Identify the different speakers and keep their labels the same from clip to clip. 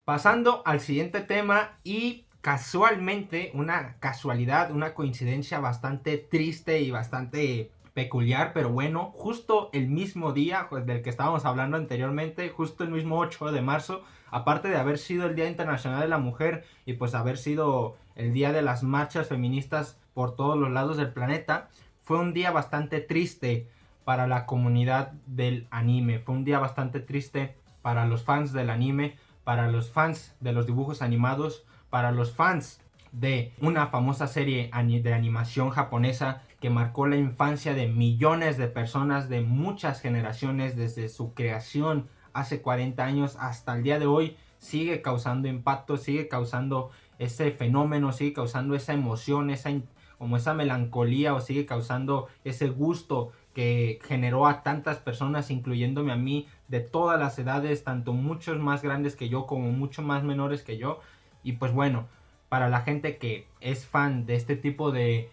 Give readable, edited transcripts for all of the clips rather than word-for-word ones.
Speaker 1: Pasando al siguiente tema y casualmente, una casualidad, una coincidencia bastante triste y bastante peculiar, pero bueno, justo el mismo día del que estábamos hablando anteriormente, justo el mismo 8 de marzo, aparte de haber sido el Día Internacional de la Mujer y pues haber sido el día de las marchas feministas por todos los lados del planeta, fue un día bastante triste para la comunidad del anime, fue un día bastante triste para los fans del anime, para los fans de los dibujos animados, para los fans de una famosa serie de animación japonesa que marcó la infancia de millones de personas de muchas generaciones desde su creación hace 40 años hasta el día de hoy. Sigue causando impacto, sigue causando ese fenómeno, sigue causando esa emoción, como esa melancolía, o sigue causando ese gusto que generó a tantas personas, incluyéndome a mí, de todas las edades, tanto muchos más grandes que yo como mucho más menores que yo. Y pues bueno, para la gente que es fan de este tipo de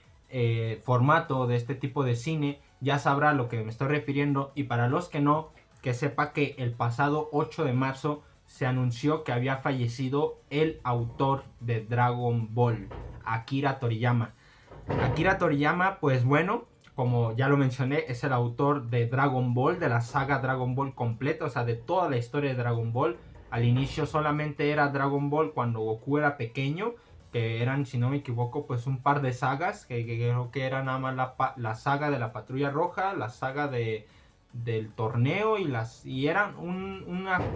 Speaker 1: formato, de este tipo de cine, ya sabrá a lo que me estoy refiriendo. Y para los que no, que sepa que el pasado 8 de marzo se anunció que había fallecido el autor de Dragon Ball, Akira Toriyama. Akira Toriyama, pues bueno, como ya lo mencioné, es el autor de Dragon Ball, de la saga Dragon Ball completa, o sea, de toda la historia de Dragon Ball. Al inicio solamente era Dragon Ball cuando Goku era pequeño, que eran, si no me equivoco, pues un par de sagas, que creo que era nada más la saga de la Patrulla Roja, la saga del torneo y eran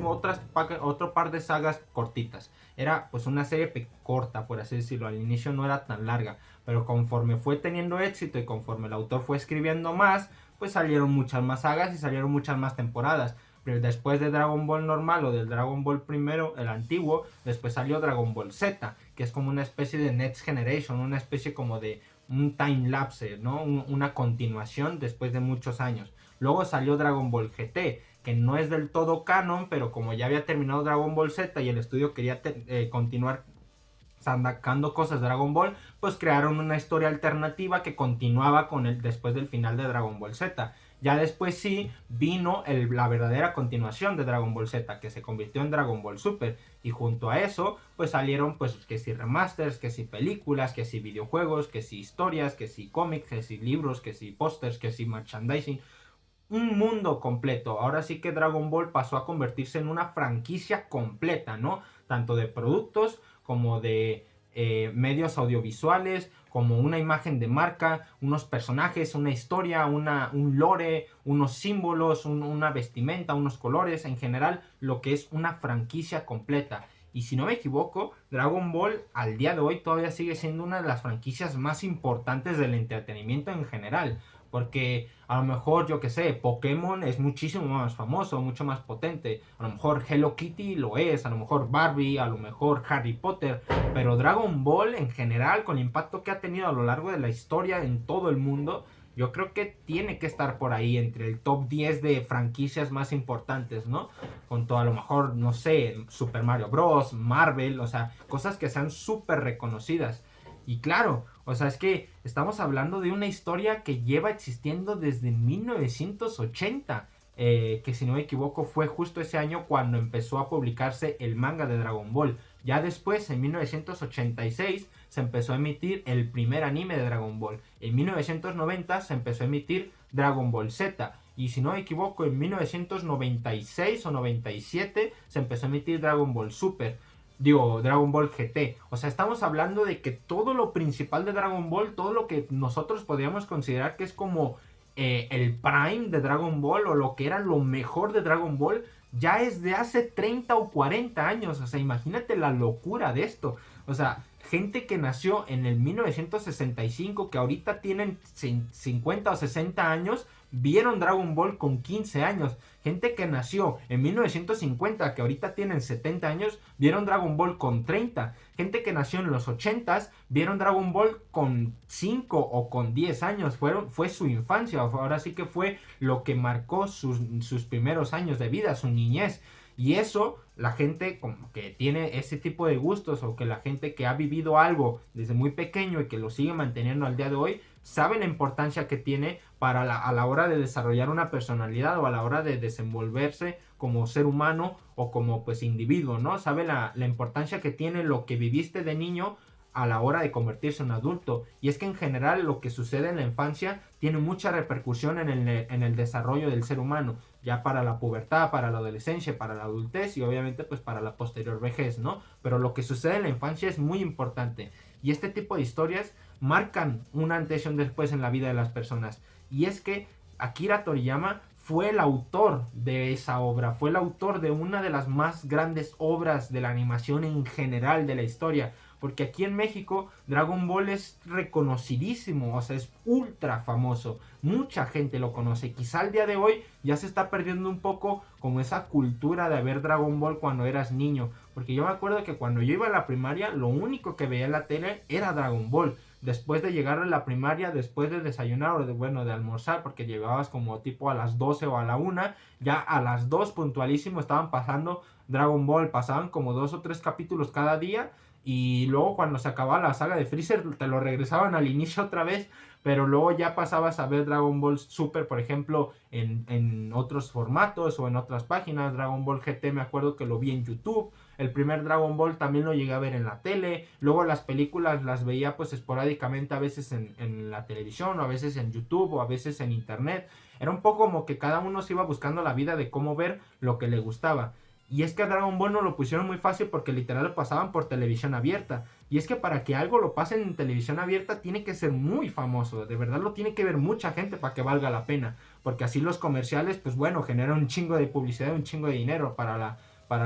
Speaker 1: otro par de sagas cortitas. Era pues una serie corta, por así decirlo. Al inicio no era tan larga, pero conforme fue teniendo éxito y conforme el autor fue escribiendo más, pues salieron muchas más sagas y salieron muchas más temporadas. Pero después de Dragon Ball normal o del Dragon Ball primero, el antiguo, después salió Dragon Ball Z, que es como una especie de Next Generation, una especie como de un time lapse, ¿no? Una continuación después de muchos años. Luego salió Dragon Ball GT, que no es del todo canon, pero como ya había terminado Dragon Ball Z y el estudio quería continuar sacando cosas de Dragon Ball, pues crearon una historia alternativa que continuaba con el después del final de Dragon Ball Z. Ya después sí vino la verdadera continuación de Dragon Ball Z, que se convirtió en Dragon Ball Super. Y junto a eso, pues salieron pues que si remasters, que si películas, que si videojuegos, que si historias, que si cómics, que si libros, que si pósters, que si merchandising. Un mundo completo. Ahora sí que Dragon Ball pasó a convertirse en una franquicia completa, ¿no? Tanto de productos como de medios audiovisuales, como una imagen de marca, unos personajes, una historia, un lore, unos símbolos, una vestimenta, unos colores, en general, lo que es una franquicia completa. Y si no me equivoco, Dragon Ball al día de hoy todavía sigue siendo una de las franquicias más importantes del entretenimiento en general. Porque a lo mejor, yo que sé, Pokémon es muchísimo más famoso, mucho más potente. A lo mejor Hello Kitty lo es, a lo mejor Barbie, a lo mejor Harry Potter. Pero Dragon Ball en general, con el impacto que ha tenido a lo largo de la historia en todo el mundo, yo creo que tiene que estar por ahí entre el top 10 de franquicias más importantes, ¿no? Con todo, a lo mejor, no sé, Super Mario Bros., Marvel, o sea, cosas que sean súper reconocidas. Y claro, o sea, es que estamos hablando de una historia que lleva existiendo desde 1980. Que si no me equivoco fue justo ese año cuando empezó a publicarse el manga de Dragon Ball. Ya después, en 1986, se empezó a emitir el primer anime de Dragon Ball. En 1990 se empezó a emitir Dragon Ball Z. Y si no me equivoco, en 1996 o 97 se empezó a emitir Dragon Ball Super. Digo, Dragon Ball GT. O sea, estamos hablando de que todo lo principal de Dragon Ball, todo lo que nosotros podríamos considerar que es como el prime de Dragon Ball o lo que era lo mejor de Dragon Ball, ya es de hace 30 o 40 años. O sea, imagínate la locura de esto. O sea, gente que nació en el 1965, que ahorita tienen 50 o 60 años, vieron Dragon Ball con 15 años. Gente que nació en 1950, que ahorita tienen 70 años, vieron Dragon Ball con 30. Gente que nació en los 80s, vieron Dragon Ball con 5 o con 10 años. Fue su infancia. Ahora sí que fue lo que marcó sus primeros años de vida, su niñez. Y eso, la gente como que tiene ese tipo de gustos, o que la gente que ha vivido algo desde muy pequeño y que lo sigue manteniendo al día de hoy, sabe la importancia que tiene a la hora de desarrollar una personalidad, o a la hora de desenvolverse como ser humano o como pues individuo, ¿no? Sabe la importancia que tiene lo que viviste de niño a la hora de convertirse en adulto. Y es que en general lo que sucede en la infancia tiene mucha repercusión en el desarrollo del ser humano, ya para la pubertad, para la adolescencia, para la adultez y obviamente pues para la posterior vejez, ¿no? Pero lo que sucede en la infancia es muy importante, y este tipo de historias marcan un antes y un después en la vida de las personas. Y es que Akira Toriyama fue el autor de esa obra, fue el autor de una de las más grandes obras de la animación en general de la historia, porque aquí en México Dragon Ball es reconocidísimo, o sea, es ultra famoso, mucha gente lo conoce. Quizá al día de hoy ya se está perdiendo un poco como esa cultura de ver Dragon Ball cuando eras niño, porque yo me acuerdo que cuando yo iba a la primaria lo único que veía en la tele era Dragon Ball. Después de llegar a la primaria, después de desayunar o de almorzar, porque llegabas como tipo a las 12 o a la 1, ya a las 2 puntualísimo estaban pasando Dragon Ball, pasaban como 2 o 3 capítulos cada día, y luego cuando se acababa la saga de Freezer te lo regresaban al inicio otra vez, pero luego ya pasabas a ver Dragon Ball Super, por ejemplo, en otros formatos o en otras páginas. Dragon Ball GT me acuerdo que lo vi en YouTube. El primer Dragon Ball también lo llegué a ver en la tele. Luego las películas las veía pues esporádicamente, a veces en la televisión, o a veces en YouTube, o a veces en internet. Era un poco como que cada uno se iba buscando la vida de cómo ver lo que le gustaba. Y es que a Dragon Ball no lo pusieron muy fácil, porque literal lo pasaban por televisión abierta. Y es que para que algo lo pasen en televisión abierta tiene que ser muy famoso. De verdad lo tiene que ver mucha gente para que valga la pena. Porque así los comerciales, pues bueno, generan un chingo de publicidad, un chingo de dinero para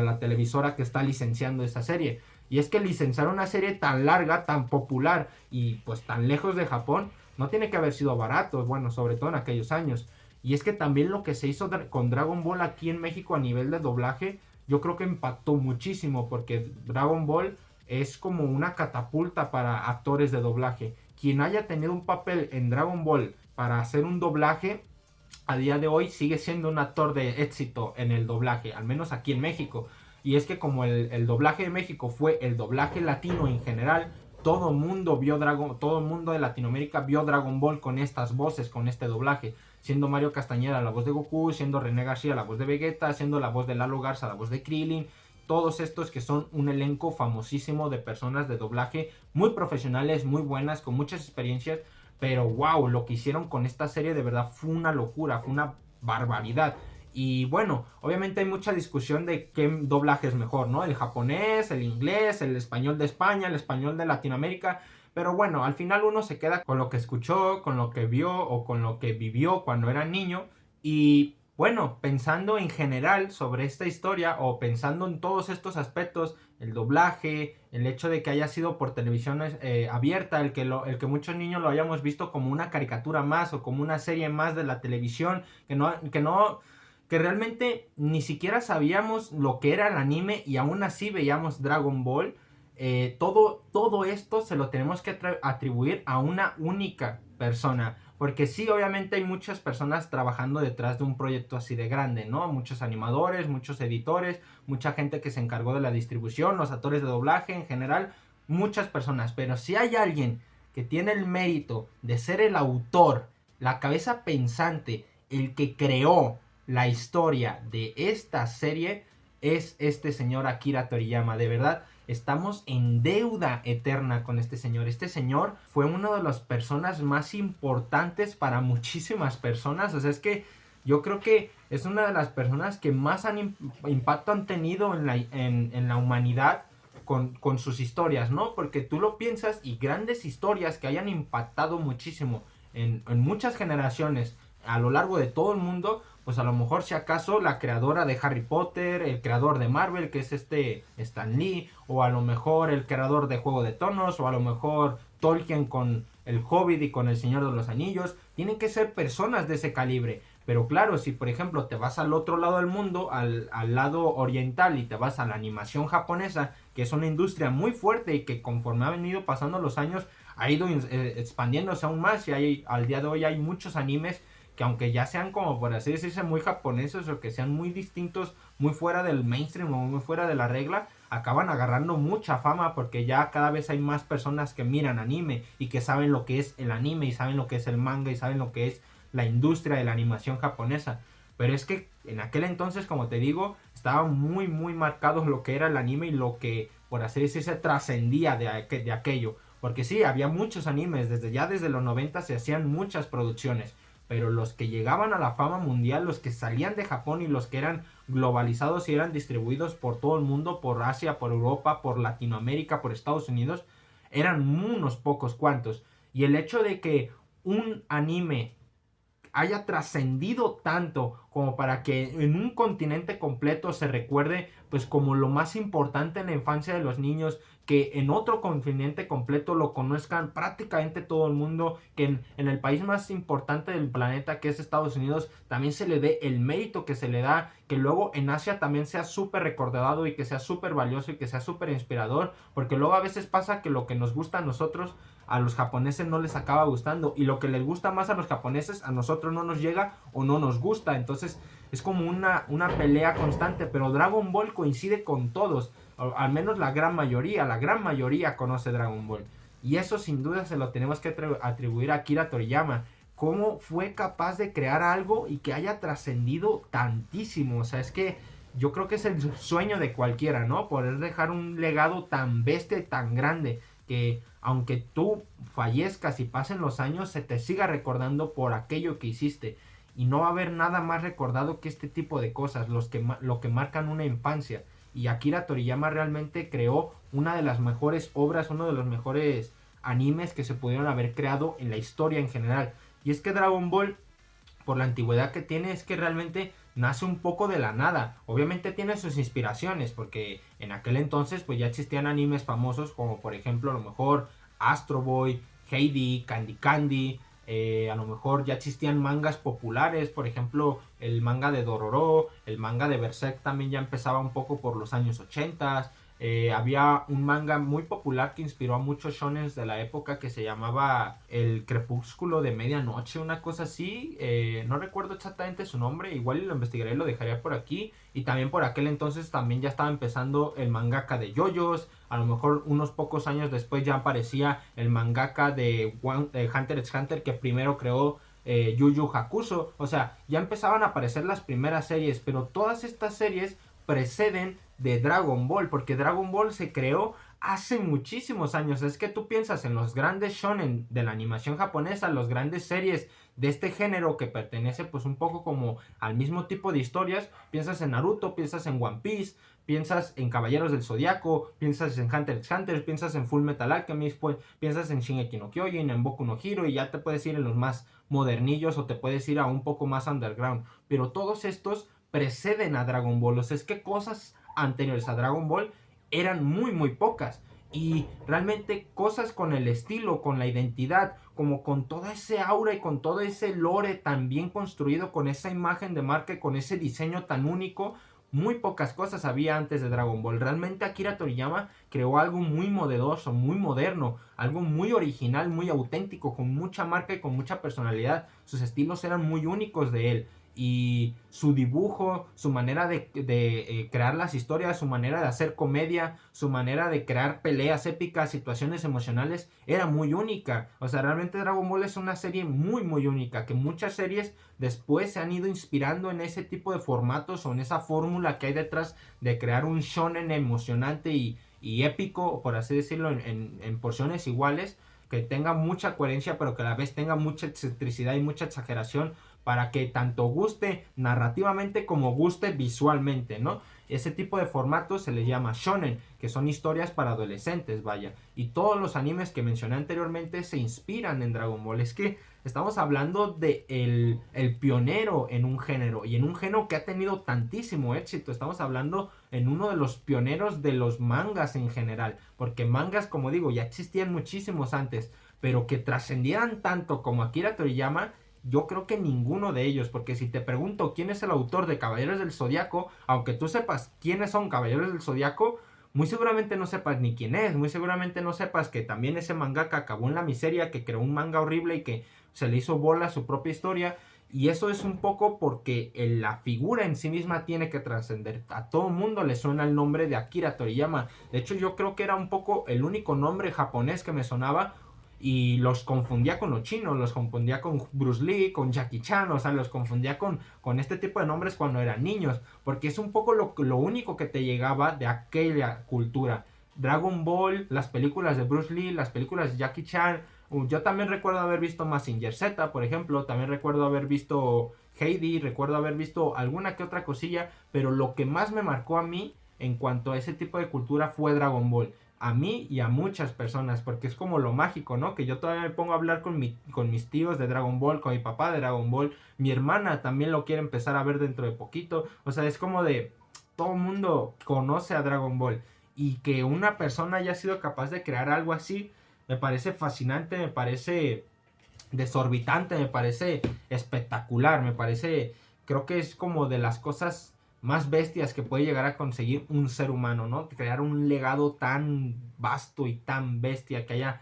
Speaker 1: la televisora que está licenciando esa serie. Y es que licenciar una serie tan larga, tan popular y pues tan lejos de Japón, no tiene que haber sido barato. Bueno, sobre todo en aquellos años. Y es que también lo que se hizo con Dragon Ball aquí en México a nivel de doblaje, yo creo que impactó muchísimo, porque Dragon Ball es como una catapulta para actores de doblaje. Quien haya tenido un papel en Dragon Ball para hacer un doblaje, a día de hoy sigue siendo un actor de éxito en el doblaje, al menos aquí en México. Y es que como el doblaje de México fue el doblaje latino en general, todo el mundo de Latinoamérica vio Dragon Ball con estas voces, con este doblaje, siendo Mario Castañeda la voz de Goku, siendo René García la voz de Vegeta, siendo la voz de Lalo Garza la voz de Krillin. Todos estos que son un elenco famosísimo de personas de doblaje muy profesionales, muy buenas, con muchas experiencias. Pero wow, lo que hicieron con esta serie de verdad fue una locura, fue una barbaridad. Y bueno, obviamente hay mucha discusión de qué doblaje es mejor, ¿no? El japonés, el inglés, el español de España, el español de Latinoamérica. Pero bueno, al final uno se queda con lo que escuchó, con lo que vio o con lo que vivió cuando era niño. Y bueno, pensando en general sobre esta historia, o pensando en todos estos aspectos, el doblaje, el hecho de que haya sido por televisión abierta, el que muchos niños lo hayamos visto como una caricatura más o como una serie más de la televisión, que realmente ni siquiera sabíamos lo que era el anime y aún así veíamos Dragon Ball. Todo esto se lo tenemos que atribuir a una única persona. Porque sí, obviamente hay muchas personas trabajando detrás de un proyecto así de grande, ¿no? Muchos animadores, muchos editores, mucha gente que se encargó de la distribución, los actores de doblaje en general, muchas personas. Pero si hay alguien que tiene el mérito de ser el autor, la cabeza pensante, el que creó la historia de esta serie, es este señor Akira Toriyama. De verdad, estamos en deuda eterna con este señor. Este señor fue una de las personas más importantes para muchísimas personas. O sea, es que yo creo que es una de las personas que más impacto han tenido en la humanidad con sus historias, ¿no? Porque tú lo piensas, y grandes historias que hayan impactado muchísimo en muchas generaciones a lo largo de todo el mundo, pues a lo mejor si acaso la creadora de Harry Potter, el creador de Marvel, que es Stan Lee, o a lo mejor el creador de Juego de Tronos, o a lo mejor Tolkien con el Hobbit y con el Señor de los Anillos. Tienen que ser personas de ese calibre. Pero claro, si por ejemplo te vas al otro lado del mundo, al lado oriental, y te vas a la animación japonesa, que es una industria muy fuerte y que conforme ha venido pasando los años ha ido expandiéndose aún más, y al día de hoy hay muchos animes que aunque ya sean como por así decirse muy japoneses o que sean muy distintos, muy fuera del mainstream o muy fuera de la regla, acaban agarrando mucha fama porque ya cada vez hay más personas que miran anime y que saben lo que es el anime y saben lo que es el manga y saben lo que es la industria de la animación japonesa. Pero es que en aquel entonces, como te digo, estaba muy muy marcado lo que era el anime y lo que, por así decirse, trascendía de aquello. Porque sí, había muchos animes, desde los 90 se hacían muchas producciones, pero los que llegaban a la fama mundial, los que salían de Japón y los que eran globalizados y eran distribuidos por todo el mundo, por Asia, por Europa, por Latinoamérica, por Estados Unidos, eran unos pocos cuantos. Y el hecho de que un anime haya trascendido tanto como para que en un continente completo se recuerde pues como lo más importante en la infancia de los niños, que en otro continente completo lo conozcan prácticamente todo el mundo, que en el país más importante del planeta que es Estados Unidos también se le dé el mérito que se le da, que luego en Asia también sea súper recordado y que sea súper valioso y que sea súper inspirador, porque luego a veces pasa que lo que nos gusta a nosotros a los japoneses no les acaba gustando y lo que les gusta más a los japoneses a nosotros no nos llega o no nos gusta. Entonces es como una pelea constante, pero Dragon Ball coincide con todos, al menos la gran mayoría conoce Dragon Ball, y eso sin duda se lo tenemos que atribuir a Akira Toriyama. Cómo fue capaz de crear algo y que haya trascendido tantísimo. O sea, es que yo creo que es el sueño de cualquiera, ¿no? Poder dejar un legado tan bestia y tan grande que aunque tú fallezcas y pasen los años, se te siga recordando por aquello que hiciste. Y no va a haber nada más recordado que este tipo de cosas, lo que marcan una infancia. Y Akira Toriyama realmente creó una de las mejores obras, uno de los mejores animes que se pudieron haber creado en la historia en general. Y es que Dragon Ball, por la antigüedad que tiene, es que realmente nace un poco de la nada. Obviamente tiene sus inspiraciones, porque en aquel entonces pues ya existían animes famosos como por ejemplo a lo mejor Astro Boy, Heidi, Candy Candy. A lo mejor ya existían mangas populares, por ejemplo el manga de Dororo, el manga de Berserk también ya empezaba un poco por los años 80. Había un manga muy popular que inspiró a muchos shonens de la época que se llamaba El Crepúsculo de Medianoche, una cosa así. No recuerdo exactamente su nombre, igual lo investigaré y lo dejaría por aquí. Y también por aquel entonces también ya estaba empezando el mangaka de JoJo's. A lo mejor unos pocos años después ya aparecía el mangaka de Hunter x Hunter, que primero creó Yu Yu Hakusho. O sea, ya empezaban a aparecer las primeras series, pero todas estas series preceden de Dragon Ball, porque Dragon Ball se creó hace muchísimos años. Es que tú piensas en los grandes shonen de la animación japonesa, las grandes series de este género que pertenece pues un poco como al mismo tipo de historias, piensas en Naruto, piensas en One Piece, piensas en Caballeros del Zodiaco, piensas en Hunter x Hunter, piensas en Full Metal Alchemist, pues, piensas en Shingeki no Kyojin, en Boku no Hero, y ya te puedes ir en los más modernillos o te puedes ir a un poco más underground, pero todos estos preceden a Dragon Ball. O sea, es que cosas anteriores a Dragon Ball eran muy muy pocas, y realmente cosas con el estilo, con la identidad, como con toda ese aura y con todo ese lore tan bien construido, con esa imagen de marca y con ese diseño tan único, muy pocas cosas había antes de Dragon Ball. Realmente Akira Toriyama creó algo muy novedoso, muy moderno, algo muy original, muy auténtico, con mucha marca y con mucha personalidad. Sus estilos eran muy únicos de él, y su dibujo, su manera de crear las historias, su manera de hacer comedia, su manera de crear peleas épicas, situaciones emocionales, era muy única. O sea, realmente Dragon Ball es una serie muy muy única, que muchas series después se han ido inspirando en ese tipo de formatos o en esa fórmula que hay detrás de crear un shonen emocionante y épico, por así decirlo, en porciones iguales, que tenga mucha coherencia pero que a la vez tenga mucha excentricidad y mucha exageración, para que tanto guste narrativamente como guste visualmente, ¿no? Ese tipo de formato se le llama shonen, que son historias para adolescentes, vaya. Y todos los animes que mencioné anteriormente se inspiran en Dragon Ball. Es que estamos hablando de el pionero en un género, y en un género que ha tenido tantísimo éxito. Estamos hablando en uno de los pioneros de los mangas en general, porque mangas, como digo, ya existían muchísimos antes, pero que trascendieran tanto como Akira Toriyama, yo creo que ninguno de ellos. Porque si te pregunto quién es el autor de Caballeros del Zodiaco, aunque tú sepas quiénes son Caballeros del Zodiaco, muy seguramente no sepas ni quién es. Muy seguramente no sepas que también ese mangaka acabó en la miseria, que creó un manga horrible y que se le hizo bola su propia historia. Y eso es un poco porque la figura en sí misma tiene que trascender. A todo mundo le suena el nombre de Akira Toriyama. De hecho, yo creo que era un poco el único nombre japonés que me sonaba. Y los confundía con los chinos, los confundía con Bruce Lee, con Jackie Chan, o sea, los confundía con este tipo de nombres cuando eran niños. Porque es un poco lo único que te llegaba de aquella cultura. Dragon Ball, las películas de Bruce Lee, las películas de Jackie Chan. Yo también recuerdo haber visto Mazinger Z, por ejemplo. También recuerdo haber visto Heidi. Recuerdo haber visto alguna que otra cosilla. Pero lo que más me marcó a mí en cuanto a ese tipo de cultura fue Dragon Ball. A mí y a muchas personas. Porque es como lo mágico, ¿no? Que yo todavía me pongo a hablar con mis tíos de Dragon Ball. Con mi papá de Dragon Ball. Mi hermana también lo quiere empezar a ver dentro de poquito. O sea, es como de... Todo el mundo conoce a Dragon Ball. Y que una persona haya sido capaz de crear algo así me parece fascinante, me parece desorbitante, me parece espectacular, me parece, creo que es como de las cosas más bestias que puede llegar a conseguir un ser humano, ¿no? Crear un legado tan vasto y tan bestia, que haya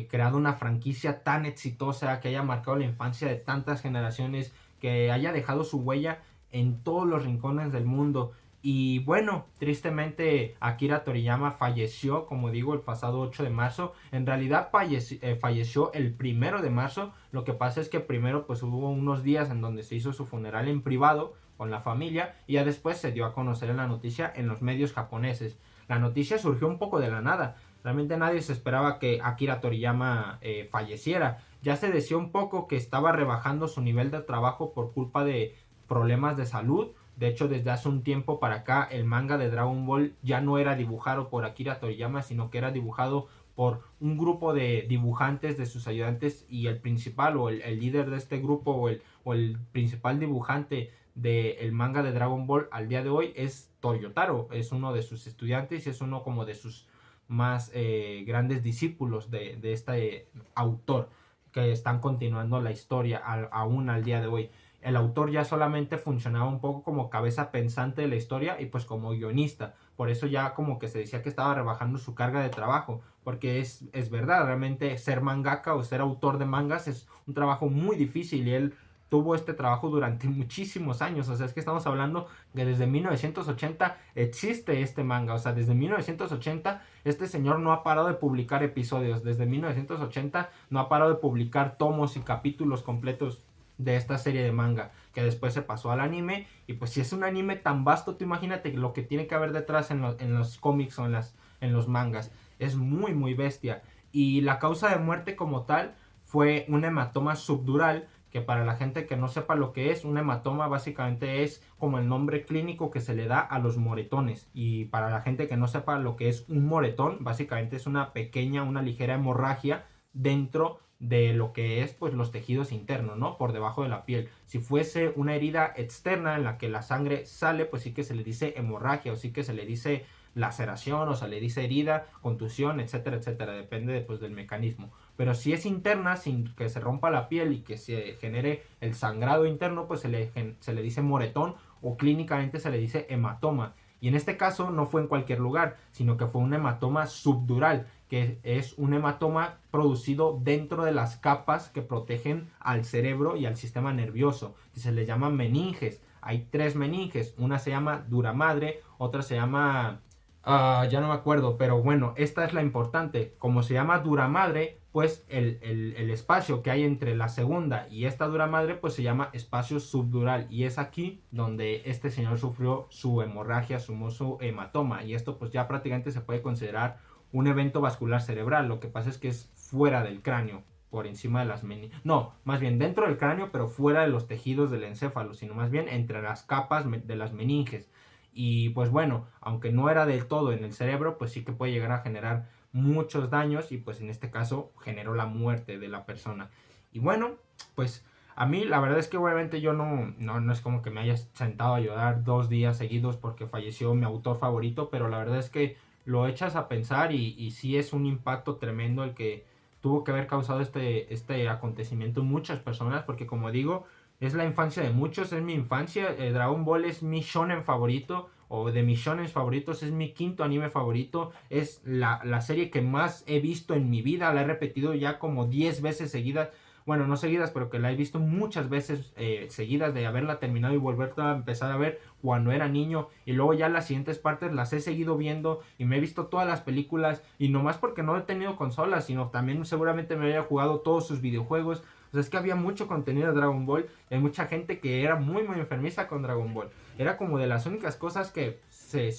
Speaker 1: creado una franquicia tan exitosa, que haya marcado la infancia de tantas generaciones, que haya dejado su huella en todos los rincones del mundo. Y bueno, tristemente Akira Toriyama falleció, como digo, el pasado 8 de marzo. En realidad falleció el 1 de marzo. Lo que pasa es que primero pues hubo unos días en donde se hizo su funeral en privado con la familia y ya después se dio a conocer la noticia en los medios japoneses. La noticia surgió un poco de la nada. Realmente nadie se esperaba que Akira Toriyama falleciera. Ya se decía un poco que estaba rebajando su nivel de trabajo por culpa de problemas de salud. De hecho, desde hace un tiempo para acá, el manga de Dragon Ball ya no era dibujado por Akira Toriyama, sino que era dibujado por un grupo de dibujantes, de sus ayudantes, y el principal o el líder de este grupo o el principal dibujante del manga de Dragon Ball al día de hoy es Toyotaro. Es uno de sus estudiantes y es uno como de sus más grandes discípulos de este autor que están continuando la historia aún al día de hoy. El autor ya solamente funcionaba un poco como cabeza pensante de la historia y pues como guionista. Por eso ya como que se decía que estaba rebajando su carga de trabajo. Porque es verdad, realmente ser mangaka o ser autor de mangas es un trabajo muy difícil y él tuvo este trabajo durante muchísimos años. O sea, es que estamos hablando que desde 1980 existe este manga. O sea, desde 1980 este señor no ha parado de publicar episodios. Desde 1980 no ha parado de publicar tomos y capítulos completos de esta serie de manga, que después se pasó al anime. Y pues si es un anime tan vasto, tú imagínate lo que tiene que haber detrás en los cómics o en los mangas. Es muy muy bestia. Y la causa de muerte como tal fue un hematoma subdural, que para la gente que no sepa lo que es, un hematoma básicamente es como el nombre clínico que se le da a los moretones. Y para la gente que no sepa lo que es un moretón, básicamente es una pequeña, una ligera hemorragia dentro de lo que es pues los tejidos internos, ¿no? Por debajo de la piel. Si fuese una herida externa en la que la sangre sale, pues sí que se le dice hemorragia o sí que se le dice laceración o se le dice herida, contusión, etcétera, etcétera. Depende pues del mecanismo. Pero si es interna, sin que se rompa la piel y que se genere el sangrado interno, pues se le dice moretón o clínicamente se le dice hematoma. Y en este caso no fue en cualquier lugar, sino que fue un hematoma subdural, que es un hematoma producido dentro de las capas que protegen al cerebro y al sistema nervioso, que se le llaman meninges. Hay 3 meninges, una se llama dura madre, otra se llama... ya no me acuerdo, pero bueno, esta es la importante. Como se llama dura madre, pues el espacio que hay entre la segunda y esta dura madre, pues se llama espacio subdural. Y es aquí donde este señor sufrió su hemorragia, su hematoma. Y esto pues ya prácticamente se puede considerar un evento vascular cerebral. Lo que pasa es que es fuera del cráneo, por encima de las no, más bien dentro del cráneo, pero fuera de los tejidos del encéfalo, sino más bien entre las capas de las meninges. Y pues bueno, aunque no era del todo en el cerebro, pues sí que puede llegar a generar muchos daños y pues en este caso generó la muerte de la persona. Y bueno, pues a mí la verdad es que obviamente yo no es como que me haya sentado a llorar 2 días seguidos porque falleció mi autor favorito, pero la verdad es que lo echas a pensar y sí es un impacto tremendo el que tuvo que haber causado este acontecimiento en muchas personas, porque como digo, es la infancia de muchos, es mi infancia. Dragon Ball es mi shonen favorito, o de mis shonen favoritos, es mi quinto anime favorito. Es la serie que más he visto en mi vida, la he repetido ya como 10 veces seguidas. bueno, no seguidas, pero que la he visto muchas veces seguidas, de haberla terminado y volver a empezar a ver cuando era niño, y luego ya las siguientes partes las he seguido viendo y me he visto todas las películas, y no más porque no he tenido consolas, sino también seguramente me había jugado todos sus videojuegos. O sea, es que había mucho contenido de Dragon Ball, y hay mucha gente que era muy muy enfermiza con Dragon Ball. Era como de las únicas cosas que se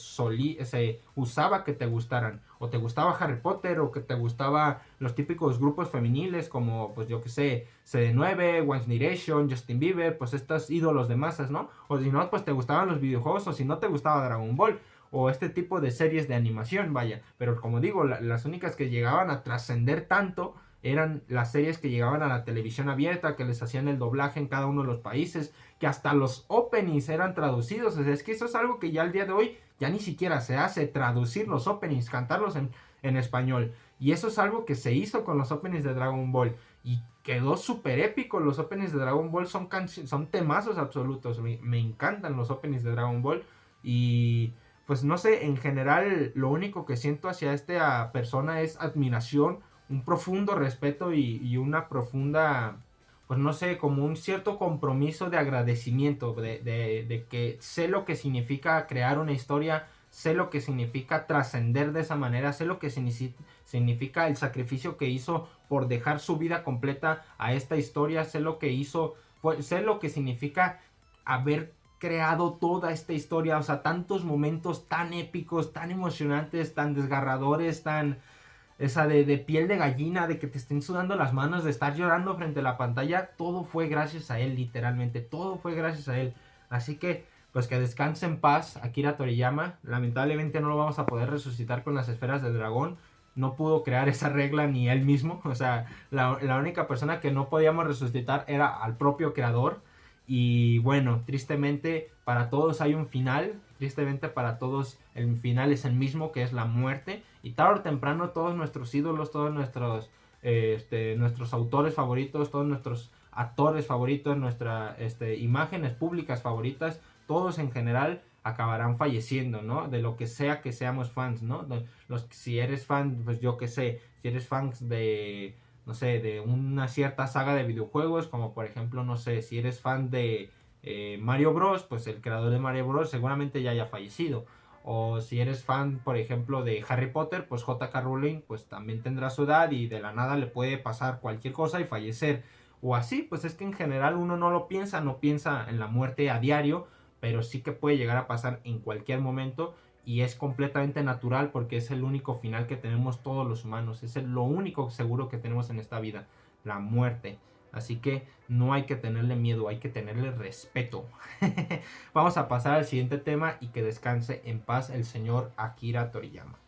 Speaker 1: usaba que te gustaran. O te gustaba Harry Potter, o que te gustaba los típicos grupos femeniles como, pues yo que sé, CD9, One Direction, Justin Bieber, pues estos ídolos de masas, ¿no? O si no, pues te gustaban los videojuegos, o si no te gustaba Dragon Ball, o este tipo de series de animación, vaya. Pero como digo, las únicas que llegaban a trascender tanto eran las series que llegaban a la televisión abierta, que les hacían el doblaje en cada uno de los países, que hasta los openings eran traducidos. O sea, es que eso es algo que ya al día de hoy ya ni siquiera se hace, traducir los openings, cantarlos en español. Y eso es algo que se hizo con los openings de Dragon Ball. Y quedó súper épico. Los openings de Dragon Ball son temazos absolutos. Me encantan los openings de Dragon Ball. Y pues no sé, en general lo único que siento hacia esta persona es admiración, un profundo respeto y una profunda, pues no sé, como un cierto compromiso de agradecimiento, de que sé lo que significa crear una historia, sé lo que significa trascender de esa manera, sé lo que significa el sacrificio que hizo por dejar su vida completa a esta historia, sé lo que hizo, sé lo que significa haber creado toda esta historia, o sea, tantos momentos tan épicos, tan emocionantes, tan desgarradores, tan esa de piel de gallina, de que te estén sudando las manos, de estar llorando frente a la pantalla. Todo fue gracias a él, literalmente, todo fue gracias a él. Así que, pues que descanse en paz Akira Toriyama. Lamentablemente no lo vamos a poder resucitar con las esferas del dragón. No pudo crear esa regla ni él mismo. O sea, la única persona que no podíamos resucitar era al propio creador. Y bueno, tristemente para todos hay un final. Tristemente para todos el final es el mismo, que es la muerte. Y tarde o temprano todos nuestros ídolos, todos nuestros autores favoritos, todos nuestros actores favoritos, nuestras imágenes públicas favoritas, todos en general acabarán falleciendo, ¿no? De lo que sea que seamos fans, ¿no? Si eres fan, pues yo qué sé, si eres fan de, no sé, de una cierta saga de videojuegos, como por ejemplo, no sé, si eres fan de Mario Bros, pues el creador de Mario Bros seguramente ya haya fallecido. O si eres fan, por ejemplo, de Harry Potter, pues J.K. Rowling pues también tendrá su edad y de la nada le puede pasar cualquier cosa y fallecer. O así, pues es que en general uno no piensa en la muerte a diario, pero sí que puede llegar a pasar en cualquier momento y es completamente natural porque es el único final que tenemos todos los humanos. Es lo único seguro que tenemos en esta vida, la muerte. Así que no hay que tenerle miedo, hay que tenerle respeto. Vamos a pasar al siguiente tema y que descanse en paz el señor Akira Toriyama.